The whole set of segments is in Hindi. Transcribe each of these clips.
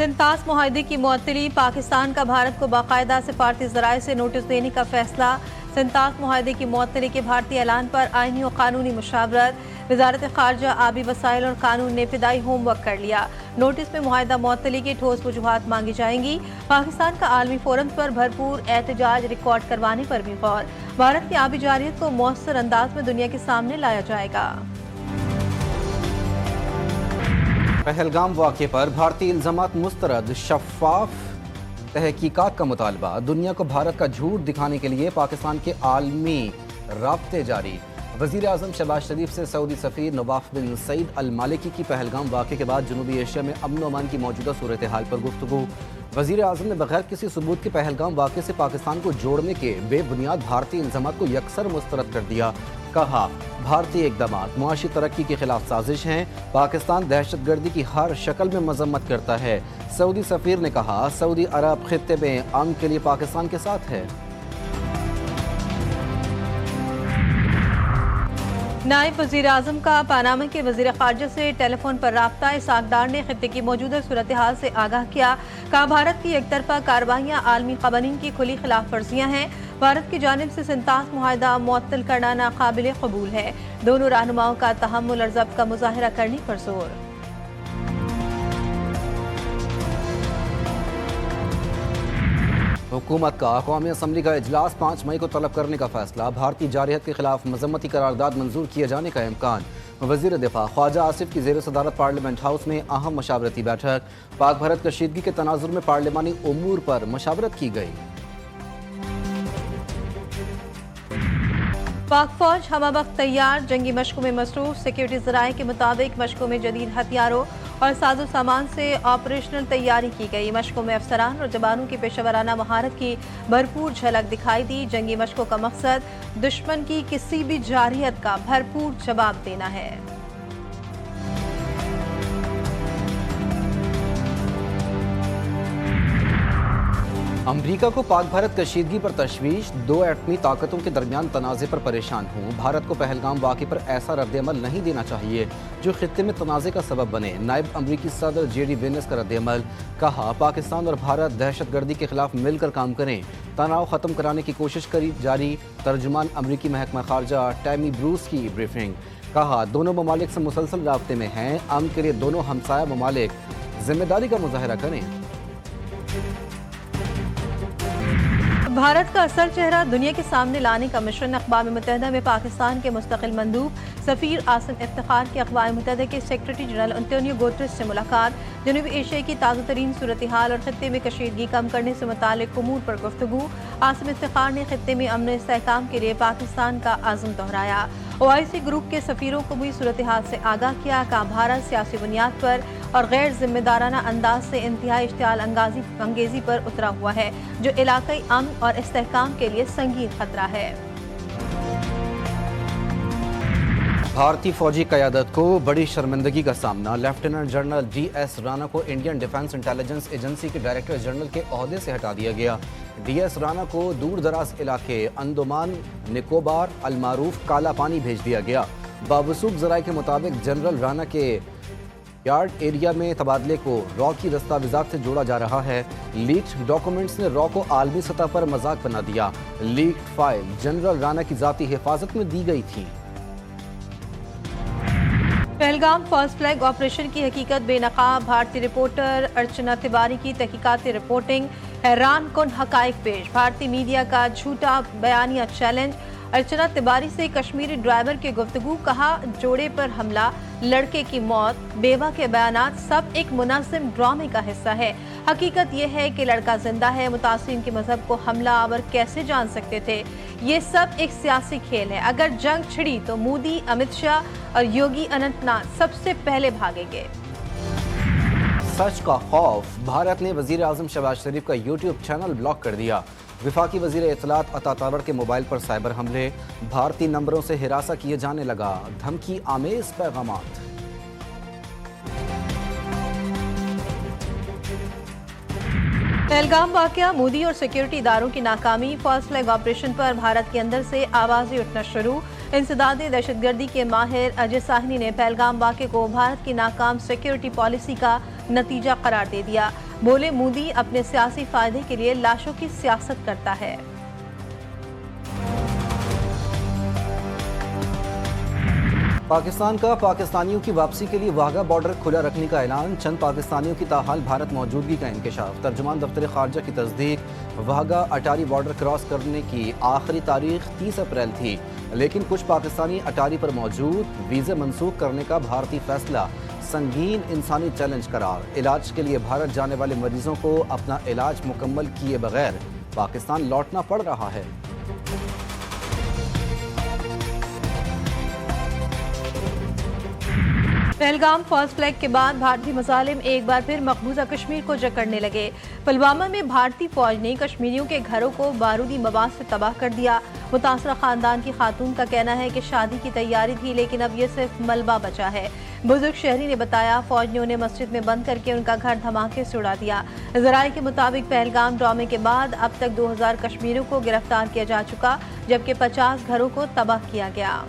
सिंतास मुआहदे की मुअत्तली, पाकिस्तान का भारत को बाकायदा सिफारती ज़राए से नोटिस देने का फैसला। सिंतास मुआहदे की मुअत्तली के भारतीय ऐलान पर आईनी और कानूनी मुशावरत। वजारत खारजा आबी वसाइल और कानून ने इब्तिदाई होमवर्क कर लिया। नोटिस में मुआहदा मुअत्तली की ठोस वजूहात मांगी जाएंगी। पाकिस्तान का आलमी फोरम पर भरपूर एहतजाज रिकॉर्ड करवाने पर भी गौर। भारत की आबी जारियत को मौसर अंदाज में दुनिया के सामने लाया जाएगा। पहलगाम वाक़े पर भारतीय इल्ज़ामात मुस्तरद, शफ़ाफ तहकीकात का मुतालबा। दुनिया को भारत का झूठ दिखाने के लिए पाकिस्तान के आलमी राब्ते जारी। वज़ीर आज़म शहबाज शरीफ से सऊदी सफ़ीर नवाफ बिन सईद अल मालिकी की पहलगाम वाक़े के बाद जनूबी एशिया में अमन अमान की मौजूदा सूरत हाल पर गुफ्तगू। वज़ीर आज़म ने बगैर किसी सबूत के पहलगाम वाक़े से पाकिस्तान को जोड़ने के बेबुनियाद भारतीय इल्ज़ामात को यकसर मुस्तरद कर दिया। कहा, भारतीय इक़दामात मुआशी तरक्की के खिलाफ साजिश हैं। पाकिस्तान दहशतगर्दी की हर शक्ल में मजम्मत करता है। सऊदी सफ़ीर ने कहा, सऊदी अरब खित्ते में अमन के लिए पाकिस्तान के साथ है। नायब वज़ीर आज़म का पानामा के वज़ीर ख़ारजा से टेलीफोन पर राब्ता। इसाकदार ने खित्ते की मौजूदा सूरत हाल से आगाह किया। कहा, भारत की एक तरफा कार्रवाइयाँ आलमी क़वानीन की खुली खिलाफ वर्जियाँ हैं। भारत की जानिब से सिंतास मुआहदा मुअत्तल करना नाकाबिल कबूल है। दोनों रहनुमाओं का तहम्मुल और ज़ब्त का मुज़ाहिरा करने पर जोर। हुकूमत का कौमी असम्बली का इजलास 5 मई को तलब करने का फैसला। भारतीय जारहियत के खिलाफ मजम्मती करारदाद मंजूर किए जाने का इम्कान। वज़ीर दिफा ख्वाजा आसिफ की ज़ेर सदारत पार्लियामेंट हाउस में अहम मशावरती बैठक। पाक भारत कशीदगी के तनाजुर में पार्लिमानी उमूर पर मशावरत की गई। पाक फौज हमावक्त तैयार, जंगी मशकों में मसरूफ। सिक्योरिटी ज़राए के मुताबिक मशकों में जदीद हथियारों और साजो सामान से ऑपरेशनल तैयारी की गई। मशकों में अफसरान और जवानों की पेशेवराना महारत की भरपूर झलक दिखाई दी। जंगी मशकों का मकसद दुश्मन की किसी भी जारहियत का भरपूर जवाब देना है। अमरीका को पाक भारत कशीदगी पर तशवीश। दो एटमी ताकतों के दरमियान तनाज़े पर परेशान हूँ। भारत को पहलगाम वाक़े पर ऐसा रद्द-ए-अमल नहीं देना चाहिए जो खित्ते में तनाज़े का सबब बने। नायब अमरीकी सदर JD वेंस का रद्द-ए-अमल। कहा, पाकिस्तान और भारत दहशतगर्दी के खिलाफ मिलकर काम करें। तनाव ख़त्म कराने की कोशिश करी जारी। तर्जुमान अमरीकी महकमा खारजा टैमी ब्रूस की ब्रीफिंग। कहा, दोनों ममालिक से मुसलसल राब्ते में हैं। अमन के लिए दोनों हमसाया ममालिक जिम्मेदारी का मुजाहरा करें। भारत का असल चेहरा दुनिया के सामने लाने का मिशन। अक़वाम मुत्तहिदा में पाकिस्तान के मुस्तक़िल मंदूब सफ़ीर आसिम इफ्तिखार की अक़वाम मुत्तहिदा के सेक्रेटरी जनरल अंतोनियो गुतेरेस से मुलाकात। जनूबी एशिया की ताज़ा तरीन सूरत हाल और खित्ते में कशीदगी कम करने से मुतालिक उमूर पर गुफ्तगू। आसिम इफ्तिखार ने खित्ते में अमन इस्तेहकाम के लिए पाकिस्तान का आज़म दोहराया। OIC ग्रुप के सफ़ीरों को भी सूरत हाल से आगाह किया। कहा, भारत सियासी बुनियाद पर और गैर जिम्मेदाराना अंदाज से इंतहाई इश्तियाल अंगेजी पर उतरा हुआ है, जो इलाकाई अमन और इस्तेहकाम के लिए संगीन खतरा है। भारतीय फौजी क़यादत को बड़ी शर्मिंदगी का सामना। लेफ्टिनेंट जनरल DS राणा को इंडियन डिफेंस इंटेलिजेंस एजेंसी के डायरेक्टर जनरल के ओहदे से हटा दिया गया। DS राणा को दूर दराज इलाके अंडमान निकोबार अलमारूफ काला पानी भेज दिया गया। बावसूख ज़राए के मुताबिक जनरल राणा के यार्ड एरिया में तबादले को रॉ की दस्तावेजात से जोड़ा जा रहा है। लीक्ड डॉक्यूमेंट्स ने रॉ को आलमी सतह पर मजाक बना दिया। लीक्ड फाइल जनरल राणा की जाती हिफाजत में दी गई थी। पहलगाम फर्स्ट फ्लैग ऑपरेशन की हकीकत बेनकाब। भारतीय रिपोर्टर अर्चना तिवारी की तहकीकाती रिपोर्टिंग। हैरान कुन हकाइक पेश। भारतीय मीडिया का झूठा बयानिया चैलेंज। अर्चना तिवारी से कश्मीरी ड्राइवर के गुफ्तगू। कहा, जोड़े पर हमला, लड़के की मौत, बेवा के बयानात सब एक मुनासिब ड्रामे का हिस्सा है। हकीकत यह है कि लड़का जिंदा है। मुतासिरीन के मजहब को हमलावर कैसे जान सकते थे? ये सब एक सियासी खेल है। अगर जंग छिड़ी तो मोदी, अमित शाह और योगी अनंतनाग सबसे पहले भागेंगे। सच का खौफ। भारत ने वज़ीर आज़म शहबाज शरीफ का YouTube चैनल ब्लॉक कर दिया। विफाकी वज़ीर इत्तलात अता तावर के मोबाइल पर साइबर हमले। भारतीय नंबरों से हिरासा किए जाने लगा। धमकी आमेज पैगामात। पहलगाम वाक़या, मोदी और सिक्योरिटी इदारों की नाकामी। फर्स्ट फ्लैग ऑपरेशन पर भारत के अंदर से आवाज़ें उठना शुरू। इंसदादे दहशतगर्दी के माहिर अजय साहनी ने पहलगाम वाक़े को भारत की नाकाम सिक्योरिटी पॉलिसी का नतीजा करार दे दिया। बोले मोदी अपने सियासी फायदे के लिए लाशों की सियासत करता है। पाकिस्तान का पाकिस्तानियों की वापसी के लिए वाघा बॉर्डर खुला रखने का ऐलान, चंद पाकिस्तानियों की ताहाल भारत मौजूदगी का इंकशाफ। तर्जुमान दफ्तर खारजा की तस्दीक, वाघा अटारी बॉर्डर क्रॉस करने की आखिरी तारीख 30 अप्रैल थी, लेकिन कुछ पाकिस्तानी अटारी पर मौजूद। वीज़े मनसूख करने का भारतीय फैसला संगीन इंसानी चैलेंज करार। इलाज के लिए भारत जाने वाले मरीजों को अपना इलाज मुकम्मल किए बगैर पाकिस्तान लौटना पड़ रहा है। पहलगाम फर्स्ट फ्लैग के बाद भारतीय मुजालिम एक बार फिर मकबूजा कश्मीर को जकड़ने लगे। पुलवामा में भारतीय फौज ने कश्मीरियों के घरों को बारूदी मवाद से तबाह कर दिया। मुतासरा खानदान की खातून का कहना है कि शादी की तैयारी थी, लेकिन अब ये सिर्फ मलबा बचा है। बुजुर्ग शहरी ने बताया, फौज ने उन्हें मस्जिद में बंद करके उनका घर धमाके से उड़ा दिया। जराये के मुताबिक पहलगाम ड्रामे के बाद अब तक 2000 कश्मीरियों को गिरफ्तार किया जा चुका, जबकि 50 घरों को तबाह किया गया।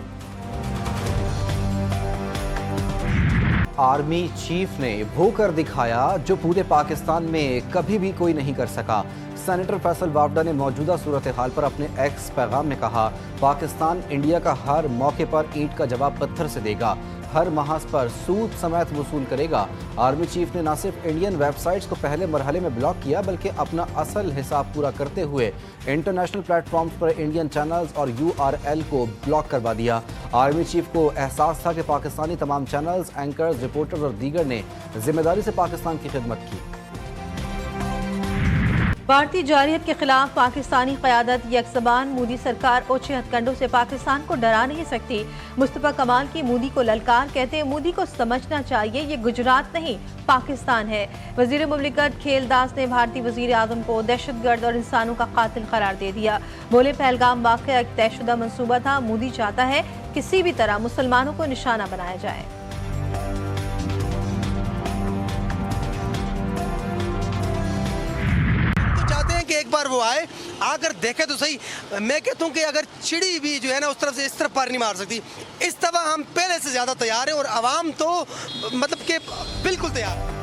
आर्मी चीफ ने वो कर दिखाया जो पूरे पाकिस्तान में कभी भी कोई नहीं कर सका। सेनेटर फैसल वावडा ने मौजूदा सूरत हाल पर अपने एक्स पैगाम में कहा, पाकिस्तान इंडिया का हर मौके पर ईंट का जवाब पत्थर से देगा, हर महाज पर सूद समेत वसूल करेगा। आर्मी चीफ ने न सिर्फ इंडियन वेबसाइट्स को पहले मरहले में ब्लॉक किया, बल्कि अपना असल हिसाब पूरा करते हुए इंटरनेशनल प्लेटफॉर्म्स पर इंडियन चैनल्स और URL को ब्लॉक करवा दिया। आर्मी चीफ को एहसास था कि पाकिस्तानी तमाम चैनल्स, एंकर्स, रिपोर्टर्स और दीगर ने जिम्मेदारी से पाकिस्तान की खिदमत की। भारतीय जारहियत के खिलाफ पाकिस्तानी क़यादत यकज़बान, मोदी सरकार ओछे हथकंडों से पाकिस्तान को डरा नहीं सकती। मुस्तफ़ा कमाल की मोदी को ललकार, कहते हैं मोदी को समझना चाहिए ये गुजरात नहीं पाकिस्तान है। वज़ीर मुमलिकत खेलदास ने भारतीय वज़ीर आज़म को दहशतगर्द और इंसानों का कातिल करार दे दिया। बोले, पहलगाम वाक़या एक तयशुदा मंसूबा था, मोदी चाहता है किसी भी तरह मुसलमानों को निशाना बनाया जाए। कि एक बार वो आए, आकर देखे तो सही। मैं कहता हूँ कि अगर चिड़ी भी जो है ना उस तरफ से इस तरफ पार नहीं मार सकती, इस दफा हम पहले से ज्यादा तैयार हैं और आवाम तो मतलब कि बिल्कुल तैयार है।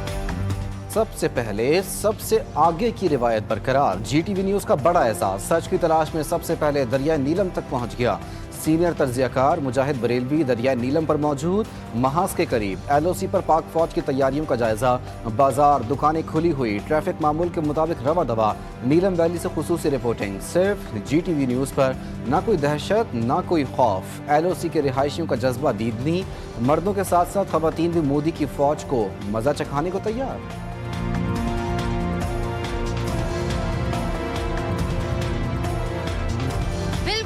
सबसे पहले सबसे आगे की रिवायत बरकरार। GTV न्यूज का बड़ा एहसास, सच की तलाश में सबसे पहले दरिया नीलम तक पहुंच गया। सीनियर तर्जियाकार मुजाहिद बरेलवी दरिया नीलम पर मौजूद, महाज के करीब LOC पर पाक फौज की तैयारियों का जायजा। बाजार दुकानें खुली हुई, ट्रैफिक मामूल के मुताबिक रवा दवा। नीलम वैली से खुसूसी रिपोर्टिंग सिर्फ GTV न्यूज पर। ना कोई दहशत ना कोई खौफ, LOC के रिहायशियों का जज्बा दीदनी। मर्दों के साथ साथ खवातीन भी मोदी की फौज को मजा चखाने को तैयार।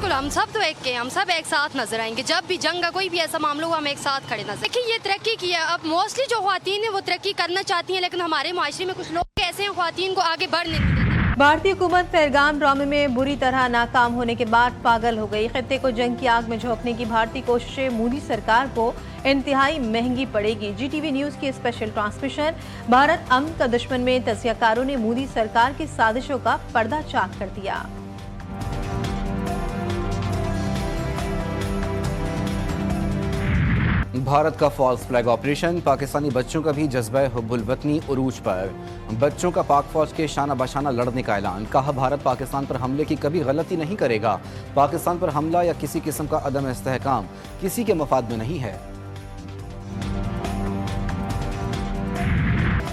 हम सब तो एक के, हम सब एक साथ नजर आएंगे। जब भी जंग का कोई भी ऐसा मामला हुआ, हम एक साथ खड़े नजर। देखिए, ये तरक्की की है। अब मोस्टली जो ख्वातीन है वो तरक्की करना चाहती हैं, लेकिन हमारे माशरे में कुछ लोग ऐसे हैं ख्वातीन को आगे बढ़ने नहीं देते। भारतीय हुकूमत पहलगाम ड्रामे में बुरी तरह नाकाम होने के बाद पागल हो गई। खित्ते को जंग की आग में झोंकने की भारतीय कोशिशें मोदी सरकार को इंतहाई महंगी पड़ेगी। GTV न्यूज की स्पेशल ट्रांसमिशन। भारत अमन का दुश्मन में तजियाकारों ने मोदी सरकार की साजिशों का पर्दा चाक कर दिया। भारत का फॉल्स फ्लैग ऑपरेशन, पाकिस्तानी बच्चों का भी जज्बा हुब्बुल वतनी उरूज पर। बच्चों का पाक फौज के शाना बशाना लड़ने का ऐलान। कहा, भारत पाकिस्तान पर हमले की कभी गलती नहीं करेगा। पाकिस्तान पर हमला या किसी किस्म का अदम इस्तेहकाम किसी के मफाद में नहीं है।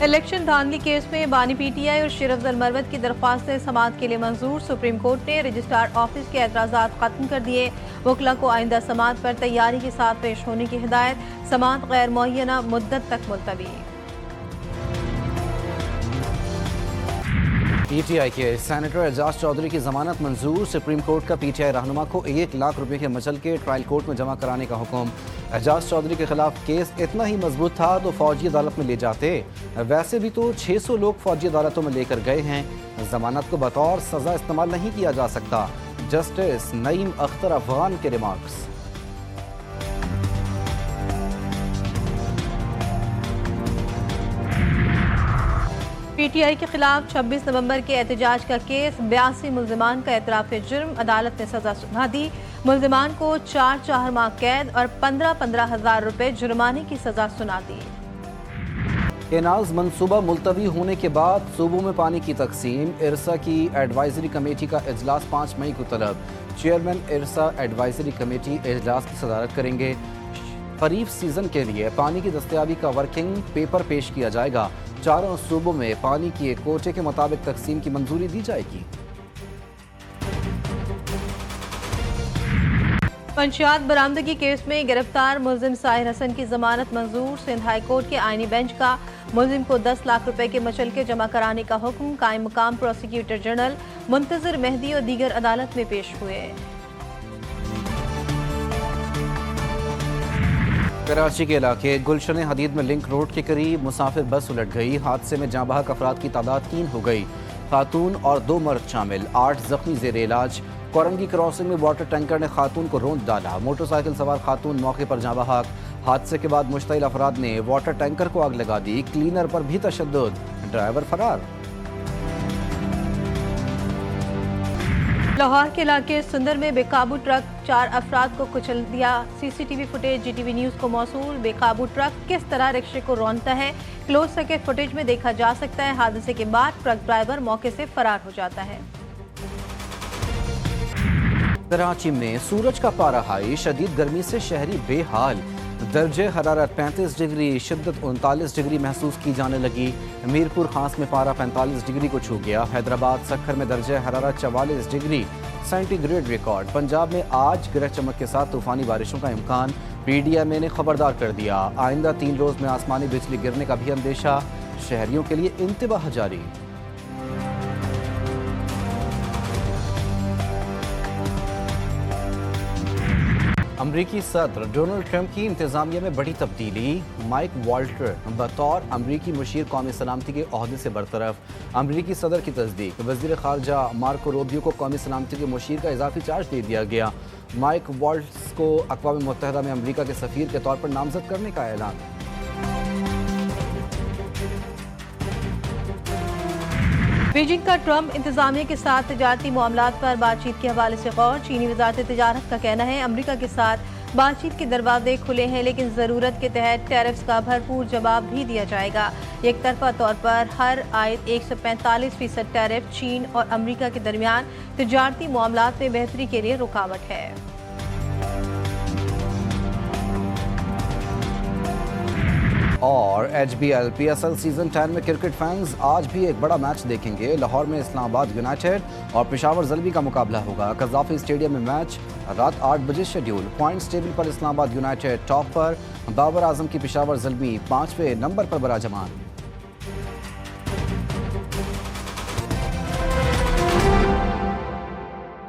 इलेक्शन धांधली केस में बानी PTI और शेर अफजल मरवत की दरख्वास्तें समाअत के लिए मंजूर। सुप्रीम कोर्ट ने रजिस्ट्रार ऑफिस के एतराज़ात खत्म कर दिए। वकला को आइंदा समाअत पर तैयारी के साथ पेश होने की हिदायत। समाअत गैर मुअय्यना मुद्दत तक मुलतवी। PTI के सेनेटर एजाज चौधरी की जमानत मंजूर। सुप्रीम कोर्ट का PTI रहनुमा को 1 लाख रुपए के मचल के ट्रायल कोर्ट में जमा कराने का हुक्म। एजाज चौधरी के खिलाफ केस इतना ही मजबूत था तो फौजी अदालत में ले जाते। वैसे भी तो 600 लोग फौजी अदालतों में लेकर गए हैं। जमानत को बतौर सजा इस्तेमाल नहीं किया जा सकता। जस्टिस नईम अख्तर अफगान के रिमार्क्स। PTI के खिलाफ 26 नवंबर के एहतजाज का केस। 82 मुल्जिमान का एतराफ़ जुर्म। अदालत ने सजा सुना दी। मुल्जिमान को 4 माह कैद और 15,000 रुपए जुर्माने की सजा सुना दी। केनाल्स मंसूबा मुलतवी होने के बाद सूबों में पानी की तकसीम। इरसा की एडवाइजरी कमेटी का इजलास 5 मई को तलब। चेयरमैन इरसा एडवाइजरी कमेटी इजलास की सदारत करेंगे। खरीफ सीजन के लिए पानी की दस्तयाबी का वर्किंग पेपर पेश किया जाएगा। चारों सूबों में पानी की एक कोटे के मुताबिक तकसीम की मंजूरी दी जाएगी। मंशियात बरामदगी केस में गिरफ्तार मुलजिम साहिर हसन की जमानत मंजूर। सिंध हाई कोर्ट के आईनी बेंच का मुलजिम को 10 लाख रुपए के मचलके जमा कराने का हुक्म। कायम मुकाम प्रोसिक्यूटर जनरल मुंतजर मेहदी और दीगर अदालत में पेश हुए। कराची के इलाके गुलशन हदीद में लिंक रोड के करीब मुसाफिर बस उलट गई। हादसे में जाँ बहक अफराद की तादाद 3 हो गई। खातून और 2 मर्द शामिल, 8 जख्मी जेर इलाज। कोरंगी क्रॉसिंग में वाटर टैंकर ने खातून को रौंद डाला। मोटरसाइकिल सवार खातून मौके पर जाँ बहक। हादसे के बाद मुश्तइल अफराद ने वाटर टैंकर को आग लगा दी। क्लीनर पर भी तशद्दुद, ड्राइवर फरार। लाहौर के इलाके सुंदर में बेकाबू ट्रक 4 अफराद को कुचल दिया। सीसीटीवी फुटेज जीटीवी न्यूज को मौसूल। बेकाबू ट्रक किस तरह रिक्शे को रौंदता है, क्लोज सर्किट फुटेज में देखा जा सकता है। हादसे के बाद ट्रक ड्राइवर मौके से फरार हो जाता है। कराची में सूरज का पारा हाई, शदीद गर्मी से शहरी बेहाल। दर्जे हरारत 35 डिग्री, शिद्दत 39 डिग्री महसूस की जाने लगी। मीरपुर खास में पारा 45 डिग्री को छू गया। हैदराबाद सखर में दर्जे हरारत 44 डिग्री सेंटीग्रेड रिकॉर्ड। पंजाब में आज गरज चमक के साथ तूफानी बारिशों का इम्कान। PDMA ने खबरदार कर दिया, आइंदा 3 रोज में आसमानी बिजली गिरने का भी अंदेशा। शहरियों के लिए इंतबाह जारी। अमरीकी सदर डोनाल्ड ट्रंप की इंतजामिया में बड़ी तब्दीली। माइक वाल्टर बतौर अमरीकी मुशीर कौमी सलामती के ओहदे से बरतरफ। अमरीकी सदर की तस्दीक। वज़ीर ख़ारजा मार्को रूबियो को कौमी सलामती के मुशीर का इजाफी चार्ज दे दिया गया। माइक वाल्ट्स को अक़वाम मुत्तहिदा में अमरीका के सफ़ीर के तौर पर नामज़द करने का ऐलान। बीजिंग का ट्रंप इंतजामिया के साथ तजारती मामलात पर बातचीत के हवाले से गौर। चीनी वज़ारत तिजारत का कहना है अमरीका के साथ बातचीत के दरवाजे खुले हैं, लेकिन ज़रूरत के तहत टैरिफ्स का भरपूर जवाब भी दिया जाएगा। एक तरफा तौर पर हर आयत 145% टैरिफ चीन और अमरीका के दरमियान तजारती मामलात में बेहतरी के लिए रुकावट है। और HBL PSL सीजन 10 में क्रिकेट फैंस आज भी एक बड़ा मैच देखेंगे। लाहौर में इस्लामाबाद यूनाइटेड और पेशावर ज़ल्बी का मुकाबला होगा। कज़ाफ़ी स्टेडियम में मैच रात 8 बजे शेड्यूल। पॉइंट्स टेबल पर इस्लामाबाद यूनाइटेड टॉप पर, बाबर आजम की पेशावर ज़ल्बी 5वें नंबर पर बराजमान।